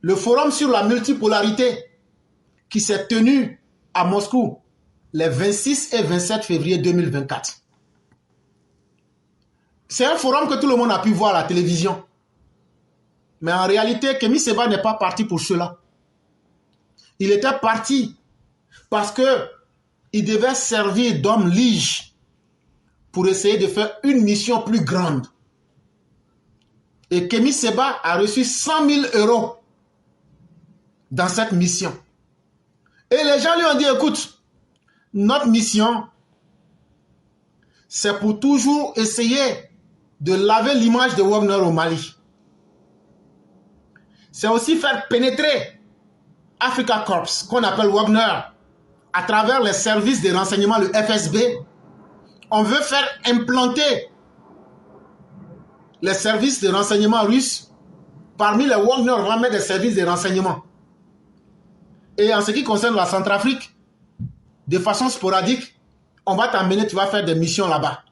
Speaker 1: le forum sur la multipolarité qui s'est tenu à Moscou les 26 et 27 février 2024. C'est un forum que tout le monde a pu voir à la télévision. Mais en réalité, Kémy Séba n'est pas parti pour cela. Il était parti parce qu'il devait servir d'homme lige pour essayer de faire une mission plus grande. Et Kémy Séba a reçu 100 000 € dans cette mission. Et les gens lui ont dit, écoute, notre mission, c'est pour toujours essayer de laver l'image de Wagner au Mali. C'est aussi faire pénétrer Africa Corps, qu'on appelle Wagner, à travers les services de renseignement, le FSB. On veut faire implanter les services de renseignement russes. Parmi les Wagner, on va mettre des services de renseignement. Et en ce qui concerne la Centrafrique, de façon sporadique, on va t'emmener, tu vas faire des missions là-bas.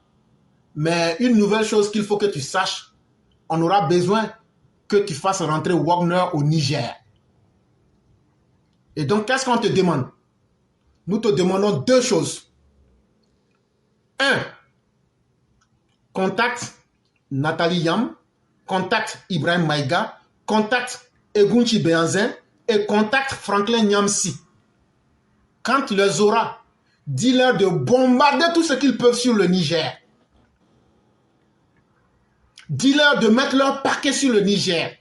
Speaker 1: Mais une nouvelle chose qu'il faut que tu saches, on aura besoin que tu fasses rentrer Wagner au Niger. Et donc, qu'est-ce qu'on te demande? Nous te demandons deux choses. 1. Contacte Nathalie Yam, contacte Ibrahim Maïga, contacte Egunchi Béanzin et contacte Franklin Nyamsi. Quand tu les auras, dis-leur de bombarder tout ce qu'ils peuvent sur le Niger. Dis-leur de mettre leur paquet sur le Niger.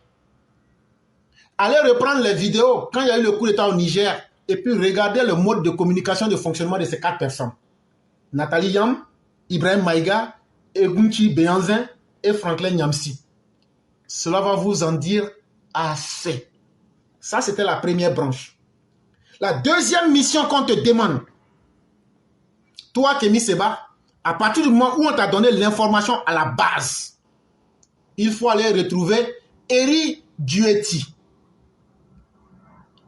Speaker 1: Allez reprendre les vidéos quand il y a eu le coup d'État au Niger et puis regardez le mode de communication, de fonctionnement de ces 4 personnes. Nathalie Yam, Ibrahim Maïga, Egunchi Béanzin et Franklin Nyamsi. Cela va vous en dire assez. Ça, c'était la première branche. La deuxième mission qu'on te demande, toi, Kémy Séba, à partir du moment où on t'a donné l'information à la base, il faut aller retrouver Eri Dueti.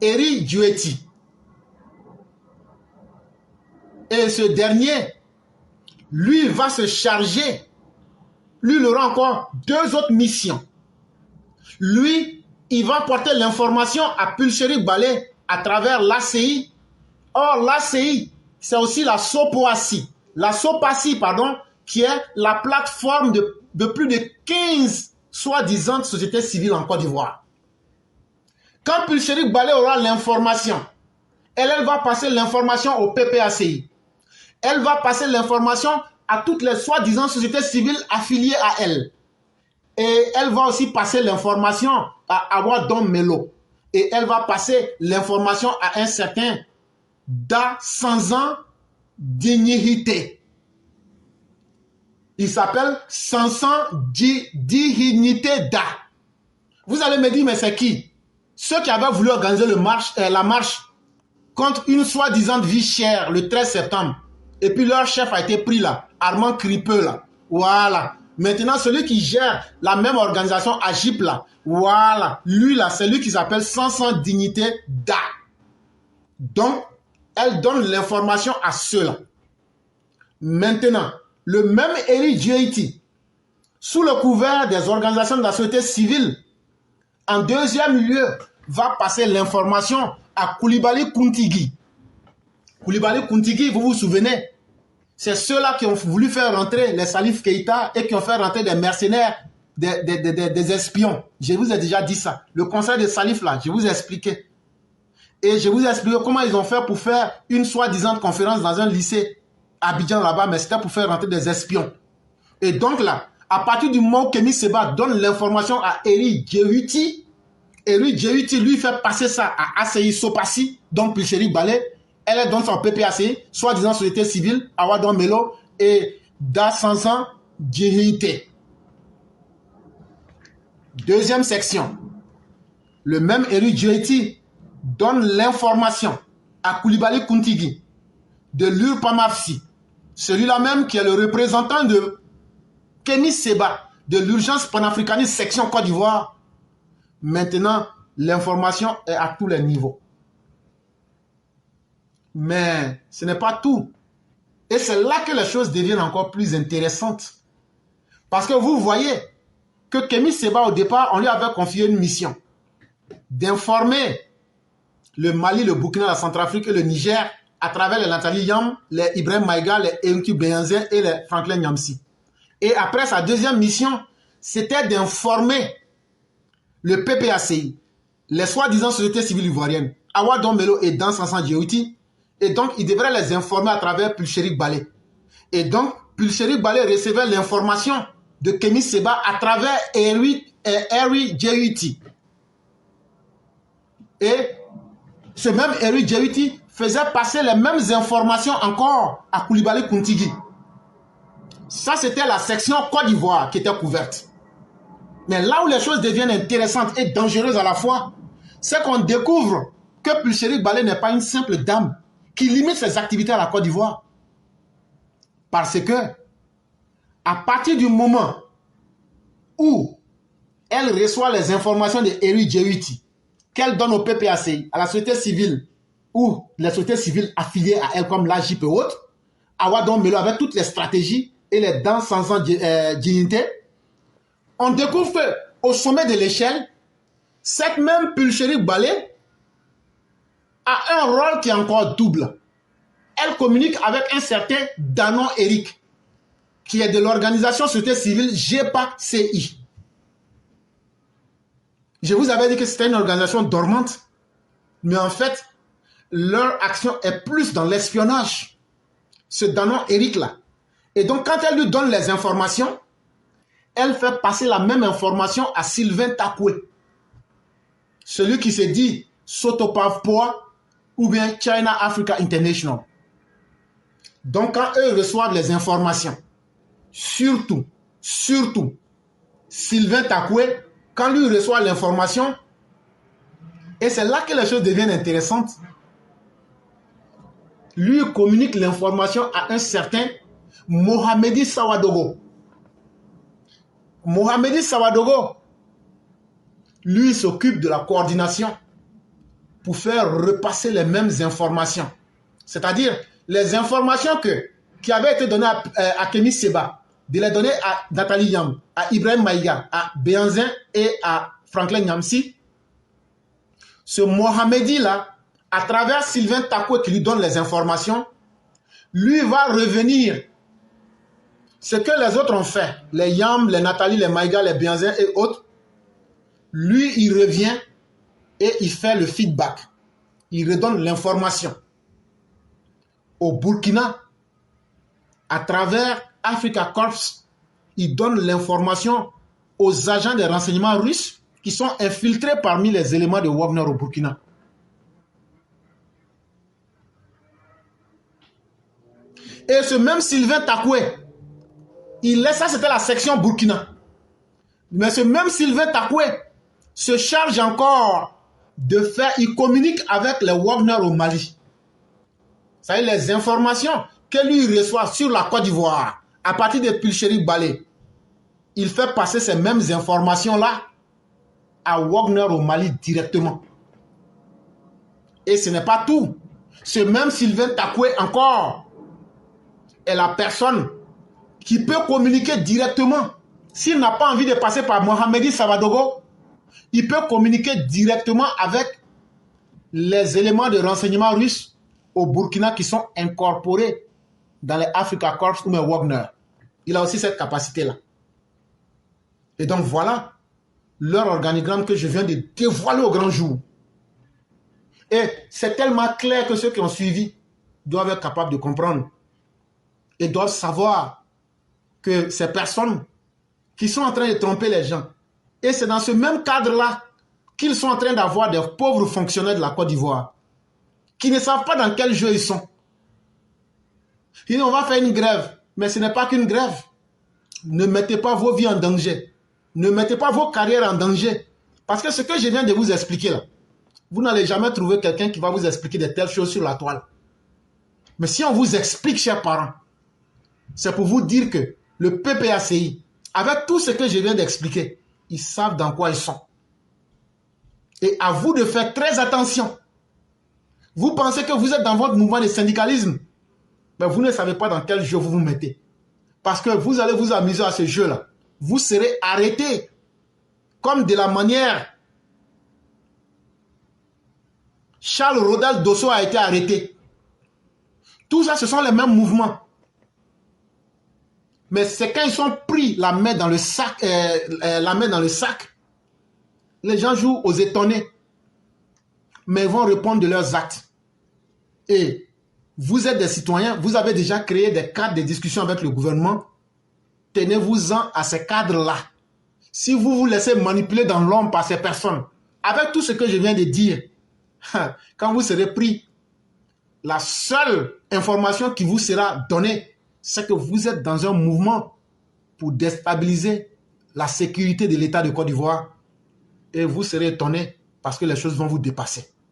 Speaker 1: Eri Dueti. Et ce dernier, lui, va se charger. Lui, il aura encore 2 autres missions. Lui, il va porter l'information à Pulchéri Balé à travers l'ACI. Or, l'ACI, c'est aussi la SOPACI. La SOPACI, pardon, qui est la plateforme de plus de 15 soi-disant sociétés civiles en Côte d'Ivoire. Quand Pulchéri Balé aura l'information, elle va passer l'information au PPACI. Elle va passer l'information à toutes les soi-disant sociétés civiles affiliées à elle. Et elle va aussi passer l'information à Awadon Melo. Et elle va passer l'information à un certain Da Sansan Dignité. Il s'appelle Sansan Dignité Da. Vous allez me dire, mais c'est qui? Ceux qui avaient voulu organiser la marche contre une soi-disant vie chère le 13 septembre. Et puis leur chef a été pris là, Armand Cripeux là. Voilà. Maintenant, celui qui gère la même organisation AGIP là, voilà. Lui là, c'est lui qui s'appelle Sansan Dignité Da. Donc, elle donne l'information à ceux-là. Maintenant, le même Eri Dueti, sous le couvert des organisations de la société civile, en deuxième lieu, va passer l'information à Koulibaly Kountigi. Koulibaly Kountigi, vous vous souvenez, c'est ceux-là qui ont voulu faire rentrer les Salif Keïta et qui ont fait rentrer des mercenaires, des espions. Je vous ai déjà dit ça. Le conseil de Salif, là, je vous ai expliqué. Et je vous ai expliqué comment ils ont fait pour faire une soi-disant conférence dans un lycée à Abidjan là-bas, mais c'était pour faire rentrer des espions. Et donc là, à partir du moment où Kémy Séba donne l'information à Eri Dueti, Eri Dueti lui fait passer ça à ACI Sopasi, donc Pulchéri Balé. Elle donne son PPAC, soi-disant société civile, Awadon Melo et Da Sansan Dignité. Deuxième section. Le même Eri Djeti donne l'information à Koulibaly Kountigi de l'URPAMAFSI, celui-là même qui est le représentant de Kémy Séba de l'urgence panafricaniste section Côte d'Ivoire. Maintenant, l'information est à tous les niveaux. Mais ce n'est pas tout. Et c'est là que les choses deviennent encore plus intéressantes. Parce que vous voyez que Kémy Séba, au départ, on lui avait confié une mission d'informer le Mali, le Burkina, la Centrafrique et le Niger à travers les Nathalie Yam, les Ibrahim Maïga, les Enki Beyanzin et les Franklin Nyamsi. Et après sa deuxième mission, c'était d'informer le PPACI, les soi-disant sociétés civiles ivoiriennes, Awa Dombelo et Dan Sansan Djewiti. Et donc, il devrait les informer à travers Pulcherik Balé. Et donc, Pulcherik Balé recevait l'information de Kémy Séba à travers Eri Djewiti. Et ce même Eri Djewiti faisait passer les mêmes informations encore à Koulibaly Kountigi. Ça, c'était la section Côte d'Ivoire qui était couverte. Mais là où les choses deviennent intéressantes et dangereuses à la fois, c'est qu'on découvre que Pulcherik Balé n'est pas une simple dame qui limite ses activités à la Côte d'Ivoire. Parce que, à partir du moment où elle reçoit les informations de Eri Djewiti, qu'elle donne au PPACI, à la société civile, ou les sociétés civiles affiliées à elle comme l'AJP et autres, Awa Dombelo avec toutes les stratégies et les dents sans dignité, on découvre qu'au sommet de l'échelle, cette même Pulcherik Balé a un rôle qui est encore double. Elle communique avec un certain Danon Eric, qui est de l'organisation société civile GEPA-CI. Je vous avais dit que c'était une organisation dormante, mais en fait, leur action est plus dans l'espionnage. Ce Danon Eric-là. Et donc, quand elle lui donne les informations, elle fait passer la même information à Sylvain Takoué, celui qui se dit Sotopavpoa ou bien China Africa International. Donc, quand eux reçoivent les informations, surtout, Sylvain Takoué, quand lui reçoit l'information, et c'est là que les choses deviennent intéressantes, lui communique l'information à un certain Mohamedi Sawadogo. Mohamedi Sawadogo, lui s'occupe de la coordination pour faire repasser les mêmes informations. C'est-à-dire les informations qui avaient été données à Kémy Séba, de les donner à Nathalie Yam, à Ibrahim Maïga, à Beyanzin et à Franklin Nyamsi. Ce Mohamedi-là, à travers Sylvain Takoué qui lui donne les informations, lui va revenir ce que les autres ont fait, les Yam, les Nathalie, les Maïga, les Beyanzin et autres. Lui, il revient et il fait le feedback. Il redonne l'information. Au Burkina, à travers Africa Corps, il donne l'information aux agents des renseignements russes qui sont infiltrés parmi les éléments de Wagner au Burkina. Et ce même Sylvain Takoué, ça c'était la section Burkina. Mais ce même Sylvain Takoué se charge encore de faire, il communique avec les Wagner au Mali. Ça y est, les informations que lui reçoit sur la Côte d'Ivoire, à partir de Pulcherik Balé, il fait passer ces mêmes informations-là à Wagner au Mali directement. Et ce n'est pas tout. Ce même Sylvain Takoué encore est la personne qui peut communiquer directement. S'il n'a pas envie de passer par Mohamedi Sawadogo, il peut communiquer directement avec les éléments de renseignement russes au Burkina qui sont incorporés dans les Africa Corps ou les Wagner. Il a aussi cette capacité-là. Et donc voilà leur organigramme que je viens de dévoiler au grand jour. Et c'est tellement clair que ceux qui ont suivi doivent être capables de comprendre et doivent savoir que ces personnes qui sont en train de tromper les gens, et c'est dans ce même cadre-là qu'ils sont en train d'avoir des pauvres fonctionnaires de la Côte d'Ivoire qui ne savent pas dans quel jeu ils sont. Ils disent on va faire une grève, mais ce n'est pas qu'une grève. Ne mettez pas vos vies en danger. Ne mettez pas vos carrières en danger. Parce que ce que je viens de vous expliquer là, vous n'allez jamais trouver quelqu'un qui va vous expliquer de telles choses sur la toile. Mais si on vous explique, chers parents, c'est pour vous dire que le PPACI, avec tout ce que je viens d'expliquer, ils savent dans quoi ils sont. Et à vous de faire très attention. Vous pensez que vous êtes dans votre mouvement de syndicalisme, mais vous ne savez pas dans quel jeu vous vous mettez. Parce que vous allez vous amuser à ce jeu-là. Vous serez arrêté. Comme de la manière Charles Rodal Dosso a été arrêté. Tout ça, ce sont les mêmes mouvements. Mais c'est quand ils sont pris la main dans le sac, les gens jouent aux étonnés. Mais ils vont répondre de leurs actes. Et vous êtes des citoyens, vous avez déjà créé des cadres de discussion avec le gouvernement. Tenez-vous-en à ces cadres-là. Si vous vous laissez manipuler dans l'ombre par ces personnes, avec tout ce que je viens de dire, quand vous serez pris, la seule information qui vous sera donnée, c'est que vous êtes dans un mouvement pour déstabiliser la sécurité de l'État de Côte d'Ivoire. Et vous serez étonné parce que les choses vont vous dépasser.